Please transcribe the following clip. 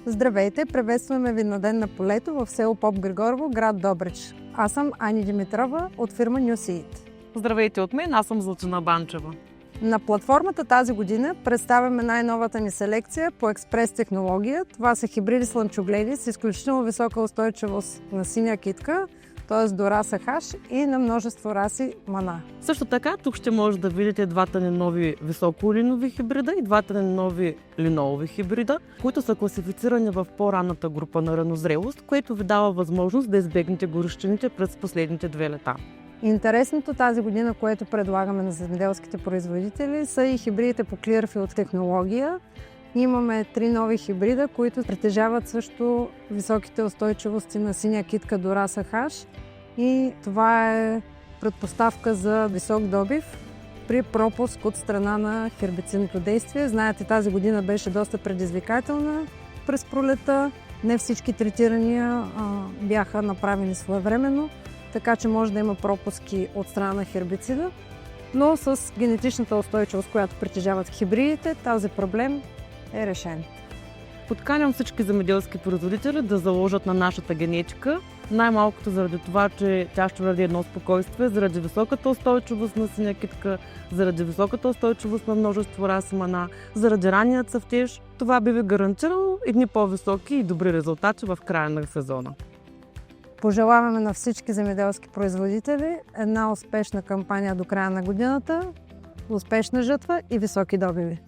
Здравейте! Приветстваме ви на Ден на полето в село Поп Григорово, град Добрич. Аз съм Ани Димитрова от фирма New Seed. Здравейте от мен, аз съм Златина Банчева. На платформата тази година представяме най-новата ни селекция по експрес технология. Това са хибриди слънчогледи с изключително висока устойчивост на синя китка, т.е. до раса хаш и на множество раси мана. Също така, тук ще може да видите двата ни нови високолинови хибрида и двата ни нови линолови хибрида, които са класифицирани в по-ранната група на ранозрелост, което ви дава възможност да избегнете горещините през последните 2 лета. Интересното тази година, което предлагаме на земеделските производители, са и хибридите по Clearfield технология. Имаме 3 нови хибрида, които притежават също високите устойчивости на синя китка до раса хаш. И това е предпоставка за висок добив при пропуск от страна на хербицидното действие. Знаете, тази година беше доста предизвикателна през пролета. Не всички третирания бяха направени своевременно, така че може да има пропуски от страна на хербицида. Но с генетичната устойчивост, която притежават хибридите, този проблем е решен. Подканям всички земеделски производители да заложат на нашата генетика, най-малкото заради това, че тя ще даде едно спокойствие, заради високата устойчивост на синя китка, заради високата устойчивост на множество раси мана, заради ранния цъфтеж. Това би ви гарантирало едни по-високи и добри резултати в края на сезона. Пожелаваме на всички земеделски производители една успешна кампания до края на годината, успешна жътва и високи добиви.